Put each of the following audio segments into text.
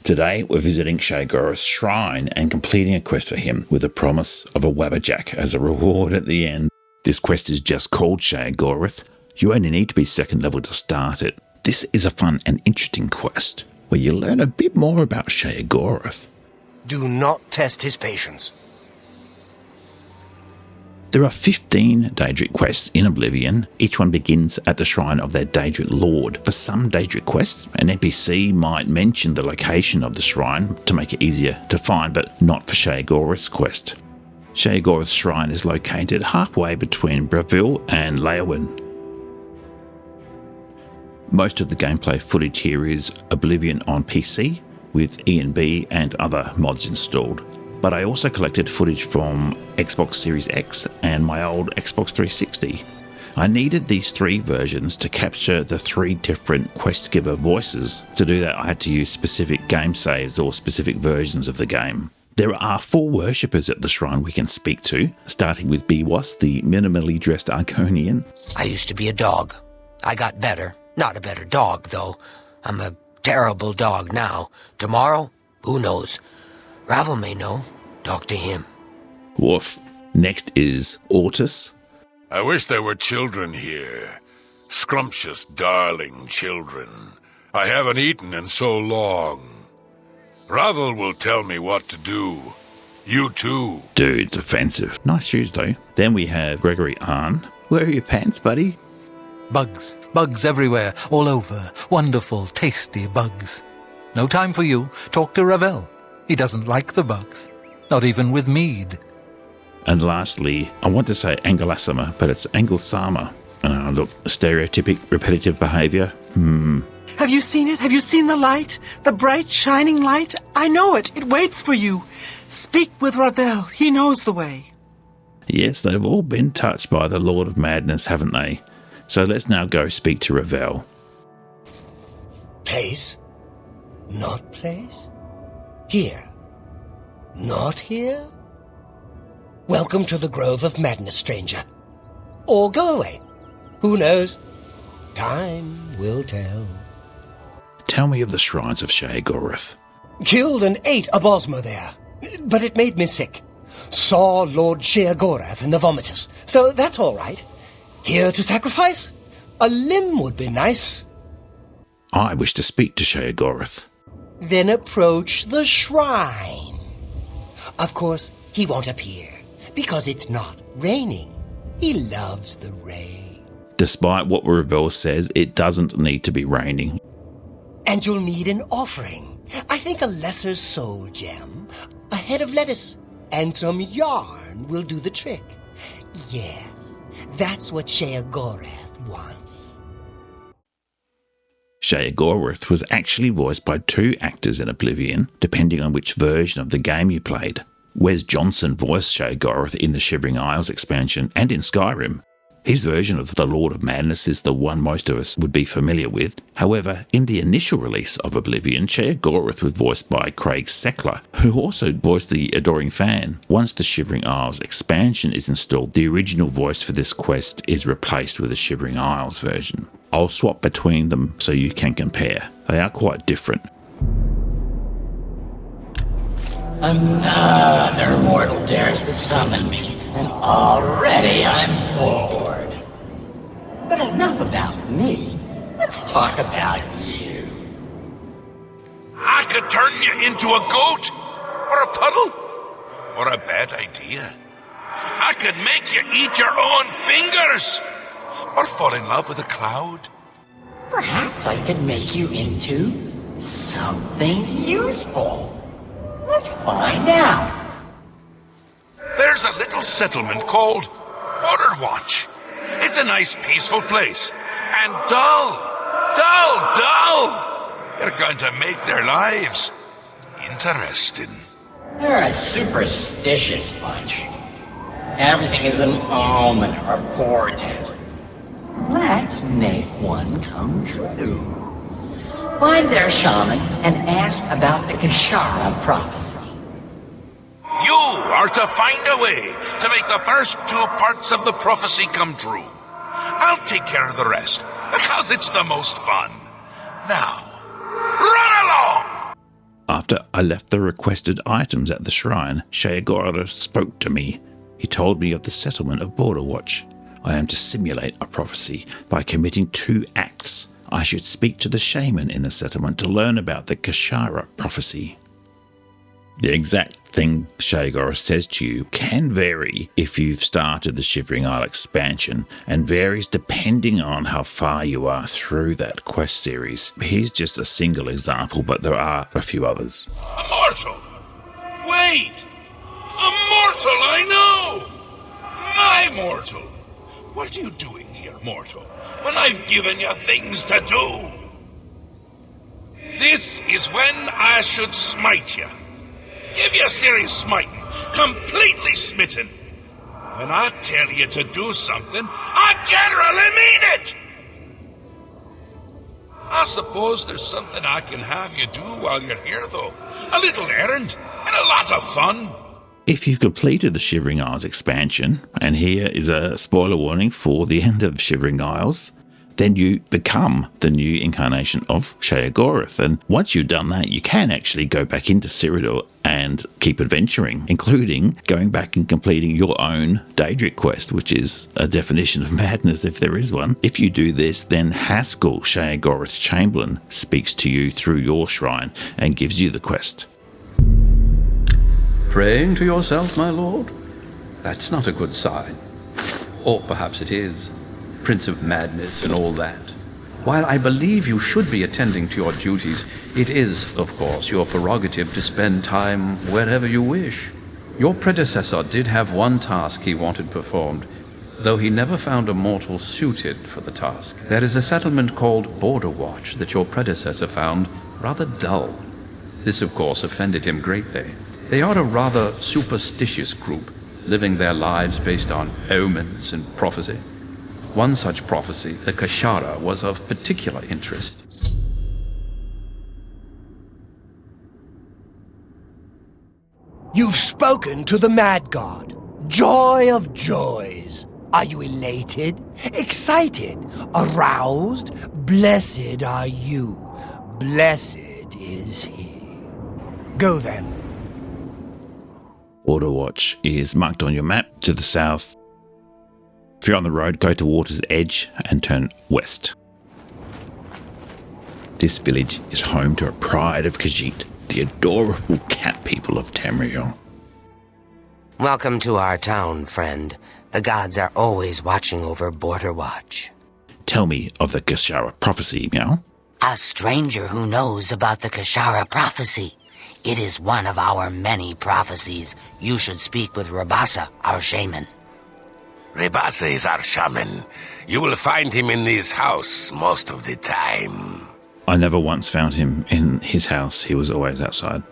Today, we're visiting Sheogorath's shrine and completing a quest for him with the promise of a Wabbajack as a reward at the end. This quest is just called Sheogorath. You only need to be second level to start it. This is a fun and interesting quest where you learn a bit more about Sheogorath. Do not test his patience. There are 15 Daedric quests in Oblivion. Each one begins at the shrine of their Daedric lord. For some Daedric quests, an NPC might mention the location of the shrine to make it easier to find, but not for Sheogorath's quest. Sheogorath's shrine is located halfway between Ravel and Leowin. Most of the gameplay footage here is Oblivion on PC with E&B and other mods installed. But I also collected footage from Xbox Series X and my old Xbox 360. I needed these three versions to capture the three different quest giver voices. To do that, I had to use specific game saves or specific versions of the game. There are 4 worshippers at the shrine we can speak to, starting with Biwas, the minimally dressed Arconian. I used to be a dog. I got better. Not a better dog, though. I'm a terrible dog now. Tomorrow, who knows? Ravel may know. Talk to him. Woof. Next is Ortis. I wish there were children here. Scrumptious, darling children. I haven't eaten in so long. Ravel will tell me what to do. You too. Dude, it's offensive. Nice shoes, though. Then we have Gregory Arn. Where are your pants, buddy? Bugs. Bugs everywhere, all over. Wonderful, tasty bugs. No time for you. Talk to Ravel. He doesn't like the bugs. Not even with mead. And lastly, I want to say Angelasama, but it's Angelsama. Look, stereotypic repetitive behaviour. Have you seen it? Have you seen the light? The bright, shining light? I know it. It waits for you. Speak with Ravel. He knows the way. Yes, they've all been touched by the Lord of Madness, haven't they? So let's now go speak to Ravel. Place? Not place? Here. Not here? Welcome to the Grove of Madness, stranger. Or go away. Who knows? Time will tell. Tell me of the shrines of Sheogorath. Killed and ate a Bosmer there, but it made me sick. Saw Lord Sheogorath in the vomitus, so that's all right. Here to sacrifice? A limb would be nice. I wish to speak to Sheogorath. Then approach the shrine. Of course, he won't appear, because it's not raining. He loves the rain. Despite what Ravel says, it doesn't need to be raining. And you'll need an offering. I think a lesser soul gem, a head of lettuce, and some yarn will do the trick. Yes, that's what Sheogorath wants. Sheogorath was actually voiced by 2 actors in Oblivion, depending on which version of the game you played. Wes Johnson voiced Sheogorath in the Shivering Isles expansion and in Skyrim. His version of the Lord of Madness is the one most of us would be familiar with. However, in the initial release of Oblivion, Sheogorath was voiced by Craig Seckler, who also voiced the Adoring Fan. Once the Shivering Isles expansion is installed, the original voice for this quest is replaced with the Shivering Isles version. I'll swap between them so you can compare. They are quite different. Another mortal dares to summon me, and already I'm bored. But enough about me. Let's talk about you. I could turn you into a goat, or a puddle, or a bad idea. I could make you eat your own fingers, or fall in love with a cloud. Perhaps I could make you into something useful. Let's find out. There's a little settlement called Border Watch. It's a nice, peaceful place. And dull. You're going to make their lives interesting. They're a superstitious bunch. Everything is an omen or a portent. Let's make one come true. Find their shaman and ask about the Kashara prophecy. You are to find a way to make the first 2 parts of the prophecy come true. I'll take care of the rest, because it's the most fun. Now, run along! After I left the requested items at the shrine, Sheogorath spoke to me. He told me of the settlement of Border Watch. I am to simulate a prophecy by committing 2 acts. I should speak to the shaman in the settlement to learn about the Kashara prophecy. The exact thing Sheogorath says to you can vary if you've started the Shivering Isle expansion, and varies depending on how far you are through that quest series. Here's just a single example, but there are a few others. A mortal! Wait! A mortal, I know! My mortal! What are you doing here, mortal, when I've given you things to do? This is when I should smite you. Give you a serious smiting, completely smitten. When I tell you to do something, I generally mean it! I suppose there's something I can have you do while you're here, though. A little errand, and a lot of fun. If you've completed the Shivering Isles expansion, and here is a spoiler warning for the end of Shivering Isles, then you become the new incarnation of Sheogorath. And once you've done that, you can actually go back into Cyrodiil and keep adventuring, including going back and completing your own Daedric quest, which is a definition of madness if there is one. If you do this, then Haskell, Sheogorath's Chamberlain, speaks to you through your shrine and gives you the quest. Praying to yourself, my lord? That's not a good sign. Or perhaps it is. Prince of Madness and all that. While I believe you should be attending to your duties, it is, of course, your prerogative to spend time wherever you wish. Your predecessor did have one task he wanted performed, though he never found a mortal suited for the task. There is a settlement called Border Watch that your predecessor found rather dull. This, of course, offended him greatly. They are a rather superstitious group, living their lives based on omens and prophecy. One such prophecy, the Kashara, was of particular interest. You've spoken to the Mad God. Joy of joys. Are you elated? Excited? Aroused? Blessed are you. Blessed is he. Go then. Border Watch is marked on your map to the south. If you're on the road, go to Water's Edge and turn west. This village is home to a pride of Khajiit, the adorable cat people of Tamriel. Welcome to our town, friend. The gods are always watching over Border Watch. Tell me of the Kashara prophecy, Meow. A stranger who knows about the Kashara prophecy. It is one of our many prophecies. You should speak with Rabasa, our shaman. Rabasa is our shaman. You will find him in his house most of the time. I never once found him in his house. He was always outside.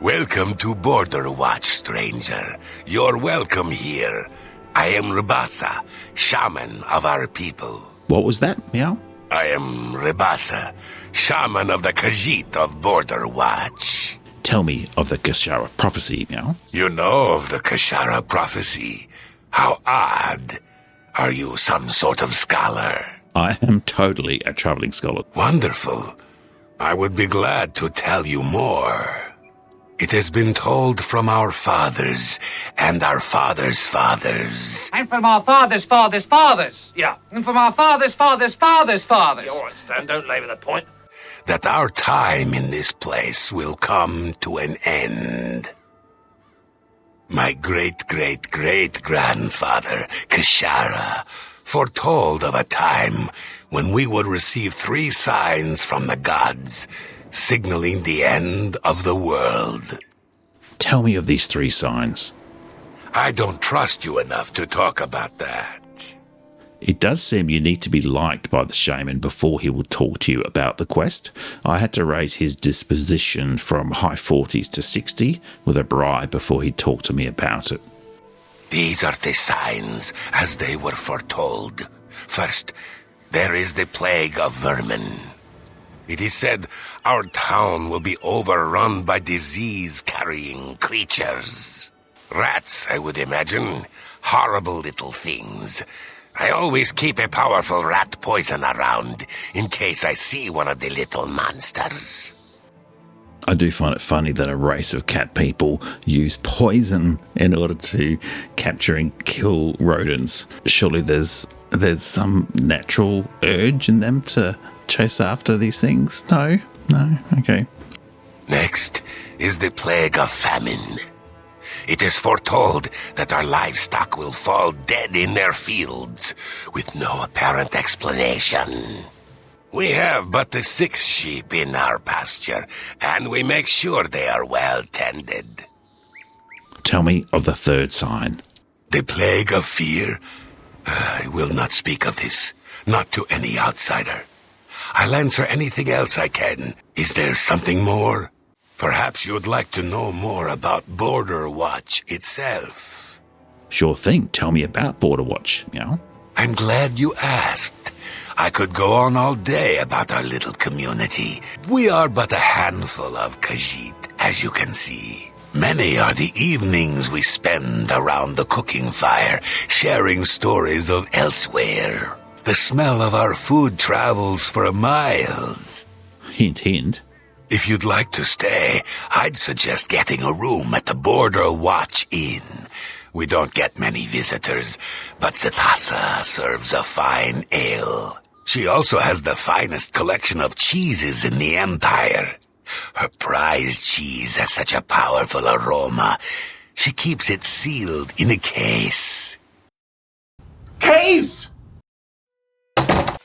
Welcome to Border Watch, stranger. You're welcome here. I am Rabasa, shaman of our people. What was that, Meow? I am Rabasa, shaman of the Khajiit of Border Watch. Tell me of the Kashara prophecy, Meow. You know of the Kashara prophecy. How odd. Are you some sort of scholar? I am totally a traveling scholar. Wonderful. I would be glad to tell you more. It has been told from our fathers and our fathers' fathers. And from our fathers' fathers' fathers. Yeah. And from our fathers' fathers' fathers' fathers. All right, Stan, don't labour the point. That our time in this place will come to an end. My great-great-great-grandfather, Kashara, foretold of a time when we would receive 3 signs from the gods, signaling the end of the world. Tell me of these 3 signs. I don't trust you enough to talk about that. It does seem you need to be liked by the shaman before he will talk to you about the quest. I had to raise his disposition from high 40s to 60 with a bribe before he talked to me about it. These are the signs as they were foretold. First, there is the plague of vermin. It is said our town will be overrun by disease-carrying creatures. Rats, I would imagine. Horrible little things. I always keep a powerful rat poison around, in case I see one of the little monsters. I do find it funny that a race of cat people use poison in order to capture and kill rodents. Surely there's some natural urge in them to chase after these things? No? Okay. Next is the plague of famine. It is foretold that our livestock will fall dead in their fields with no apparent explanation. We have but the 6 sheep in our pasture, and we make sure they are well tended. Tell me of the third sign. The plague of fear? I will not speak of this, not to any outsider. I'll answer anything else I can. Is there something more? Perhaps you'd like to know more about Border Watch itself. Sure thing. Tell me about Border Watch, Meow. I'm glad you asked. I could go on all day about our little community. We are but a handful of Khajiit, as you can see. Many are the evenings we spend around the cooking fire, sharing stories of elsewhere. The smell of our food travels for miles. Hint, hint. If you'd like to stay, I'd suggest getting a room at the Border Watch Inn. We don't get many visitors, but Zathasa serves a fine ale. She also has the finest collection of cheeses in the Empire. Her prized cheese has such a powerful aroma. She keeps it sealed in a case. Case!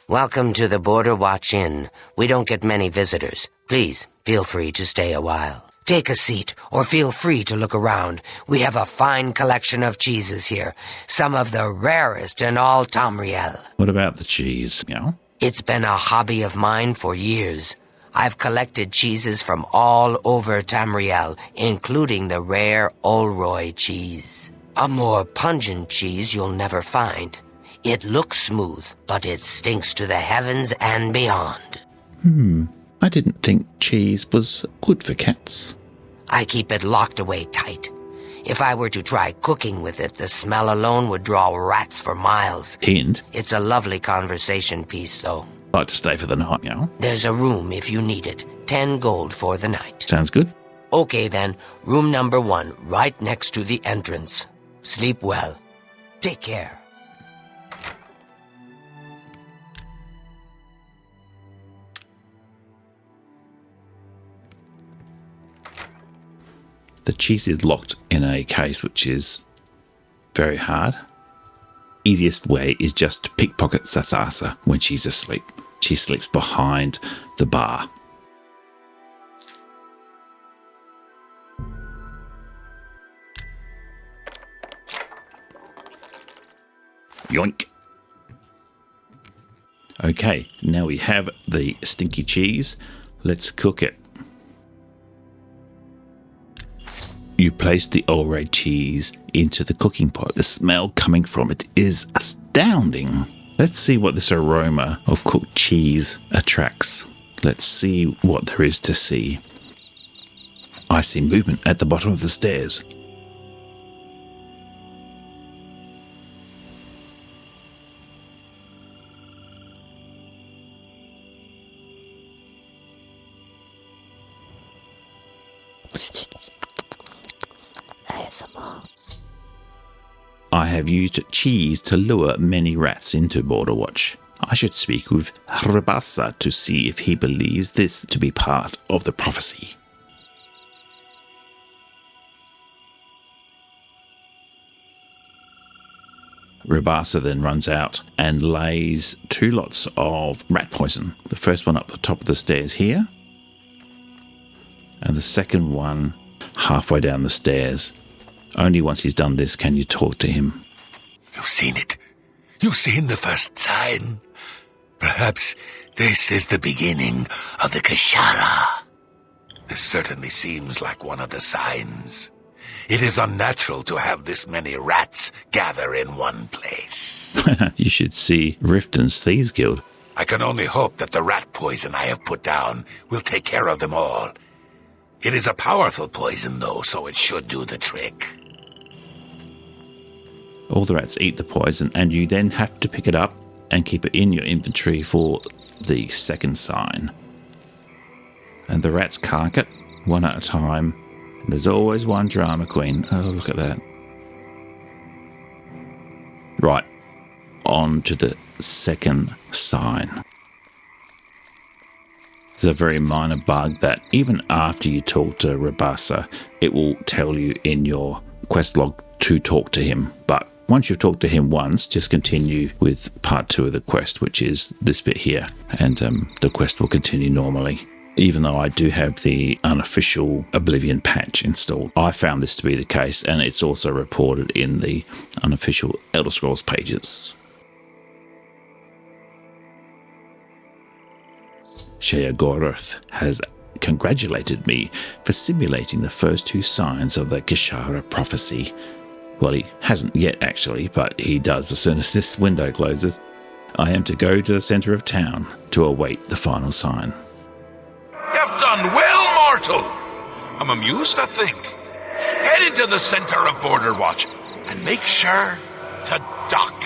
Welcome to the Border Watch Inn. We don't get many visitors. Please, feel free to stay a while. Take a seat, or feel free to look around. We have a fine collection of cheeses here, some of the rarest in all Tamriel. What about the cheese, Meow? It's been a hobby of mine for years. I've collected cheeses from all over Tamriel, including the rare Olroy cheese. A more pungent cheese you'll never find. It looks smooth, but it stinks to the heavens and beyond. I didn't think cheese was good for cats. I keep it locked away tight. If I were to try cooking with it, the smell alone would draw rats for miles. Hint. It's a lovely conversation piece, though. Like to stay for the night, Meow? There's a room if you need it. 10 gold for the night. Sounds good. Okay then, room number 1, right next to the entrance. Sleep well. Take care. The cheese is locked in a case, which is very hard. Easiest way is just to pickpocket Zathasa when she's asleep. She sleeps behind the bar. Yoink. Okay, now we have the stinky cheese. Let's cook it. You place the Olray cheese into the cooking pot. The smell coming from it is astounding. Let's see what this aroma of cooked cheese attracts. Let's see what there is to see. I see movement at the bottom of the stairs. I have used cheese to lure many rats into Border Watch. I should speak with Rabasa to see if he believes this to be part of the prophecy. Rabasa then runs out and lays 2 lots of rat poison. The first one up the top of the stairs here, and the second one halfway down the stairs. Only once he's done this can you talk to him. You've seen it. You've seen the first sign. Perhaps this is the beginning of the Kashara. This certainly seems like one of the signs. It is unnatural to have this many rats gather in one place. You should see Rifton's Thieves Guild. I can only hope that the rat poison I have put down will take care of them all. It is a powerful poison, though, so it should do the trick. All the rats eat the poison, and you then have to pick it up and keep it in your inventory for the second sign. And the rats cark it one at a time. There's always one drama queen. Oh, look at that. Right, on to the second sign. It's a very minor bug that even after you talk to Rabasa, it will tell you in your quest log to talk to him. But once you've talked to him once, just continue with part 2 of the quest, which is this bit here. And the quest will continue normally. Even though I do have the unofficial Oblivion patch installed, I found this to be the case, and it's also reported in the unofficial Elder Scrolls pages. Sheogorath has congratulated me for simulating the first 2 signs of the Geshara prophecy. Well, he hasn't yet actually, but he does as soon as this window closes. I am to go to the centre of town to await the final sign. You've done well, mortal. I'm amused to think. Head into the centre of Border Watch and make sure to duck.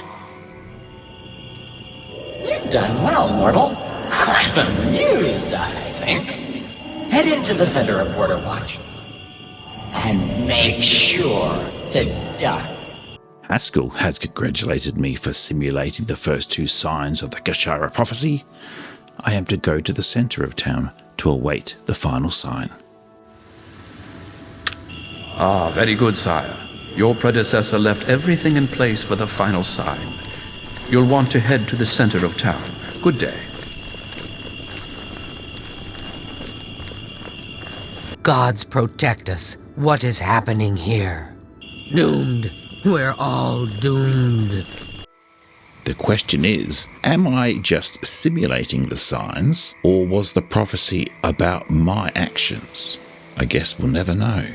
You've done well, mortal. Quite amused, I think. Head into the center of Border Watch and make sure to duck. Haskell has congratulated me for simulating the first 2 signs of the Geshara prophecy. I am to go to the centre of town to await the final sign. Ah, very good, sire. Your predecessor left everything in place for the final sign. You'll want to head to the center of town. Good day. Gods protect us. What is happening here? Doomed. We're all doomed. The question is, am I just simulating the signs, or was the prophecy about my actions? I guess we'll never know.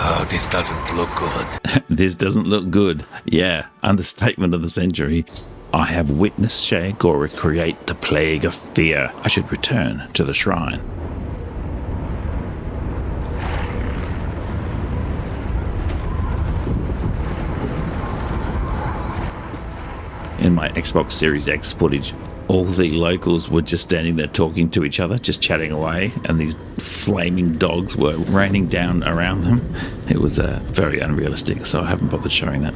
Oh, this doesn't look good. This doesn't look good. Yeah, understatement of the century. I have witnessed Sheogorath create the plague of fear. I should return to the shrine. In my Xbox Series X footage, all the locals were just standing there talking to each other, just chatting away, and these flaming dogs were raining down around them. It was very unrealistic, so I haven't bothered showing that.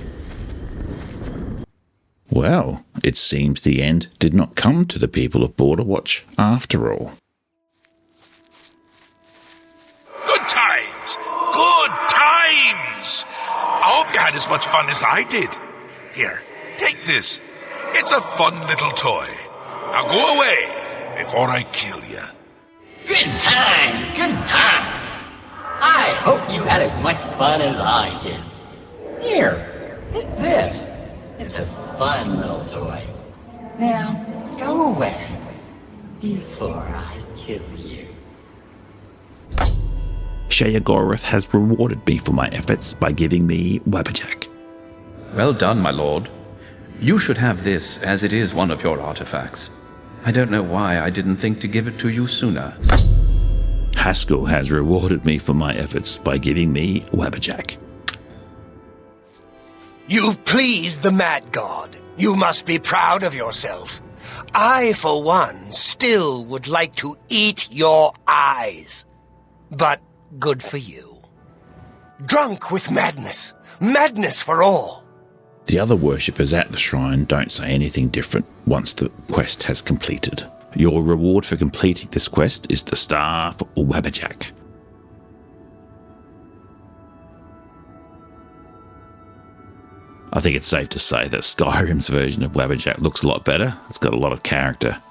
Well, it seems the end did not come to the people of Border Watch after all. Good times! Good times! I hope you had as much fun as I did. Here, take this. It's a fun little toy. Now go away before I kill you. Good times, good times. I hope you had as much fun as I did. Here, take this. It's a fun little toy. Now, go away before I kill you. Sheogorath has rewarded me for my efforts by giving me Wabbajack. Well done, my lord. You should have this, as it is one of your artifacts. I don't know why I didn't think to give it to you sooner. Haskell has rewarded me for my efforts by giving me Wabbajack. You've pleased the Mad God. You must be proud of yourself. I, for one, still would like to eat your eyes. But good for you. Drunk with madness. Madness for all. The other worshippers at the shrine don't say anything different once the quest has completed. Your reward for completing this quest is the Staff or Wabbajack. I think it's safe to say that Skyrim's version of Wabbajack looks a lot better. It's got a lot of character.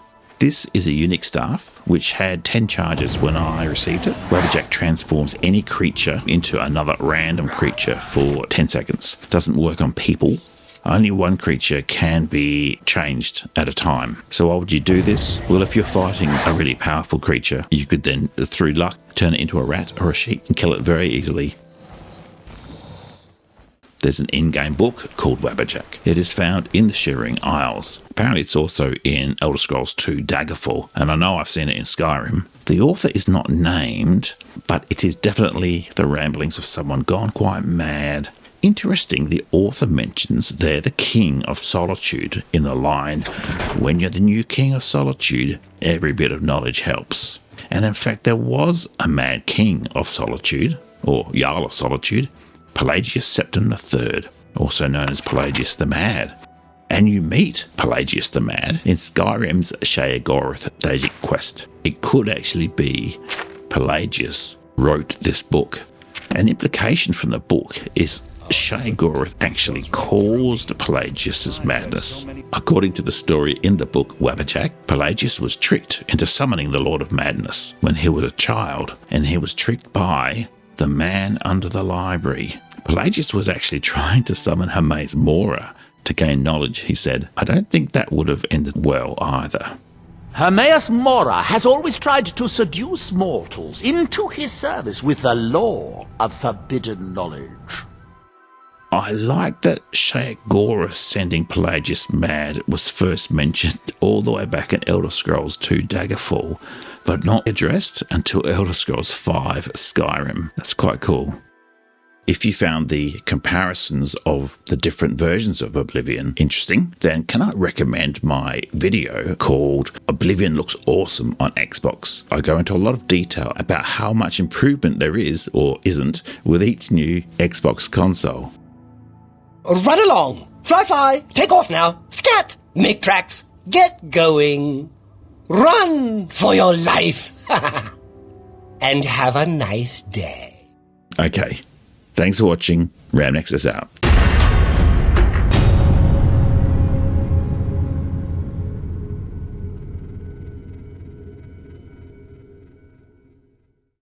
This is a unique staff, which had 10 charges when I received it. Wabbajack transforms any creature into another random creature for 10 seconds. Doesn't work on people. Only one creature can be changed at a time. So why would you do this? Well, if you're fighting a really powerful creature, you could then, through luck, turn it into a rat or a sheep and kill it very easily. there's an in-game book called Wabbajack. It is found in the Shivering Isles. Apparently it's also in Elder Scrolls 2 Daggerfall, and I know I've seen it in Skyrim. The author is not named, but it is definitely the ramblings of someone gone quite mad. Interesting, the author mentions they're the King of Solitude in the line, "When you're the new King of Solitude, every bit of knowledge helps." And in fact, there was a mad King of Solitude, or Jarl of Solitude, Pelagius Septim III, also known as Pelagius the Mad. And you meet Pelagius the Mad in Skyrim's Sheogorath Daedric quest. It could actually be Pelagius wrote this book. An implication from the book is Sheogorath actually caused Pelagius' madness. According to the story in the book Wabbajack, Pelagius was tricked into summoning the Lord of Madness when he was a child, and he was tricked by the man under the library. Pelagius was actually trying to summon Hermes Mora to gain knowledge, he said. I don't think that would have ended well either. Hermes Mora has always tried to seduce mortals into his service with the lore of forbidden knowledge. I like that Sheogorath sending Pelagius mad was first mentioned all the way back in Elder Scrolls 2 Daggerfall, but not addressed until Elder Scrolls 5 Skyrim. That's quite cool. If you found the comparisons of the different versions of Oblivion interesting, then can I recommend my video called Oblivion Looks Awesome on Xbox. I go into a lot of detail about how much improvement there is or isn't with each new Xbox console. Run along! Fly! Take off now! Scat! Make tracks! Get going! Run for your life! And have a nice day. Okay. Thanks for watching. Ramnex is out.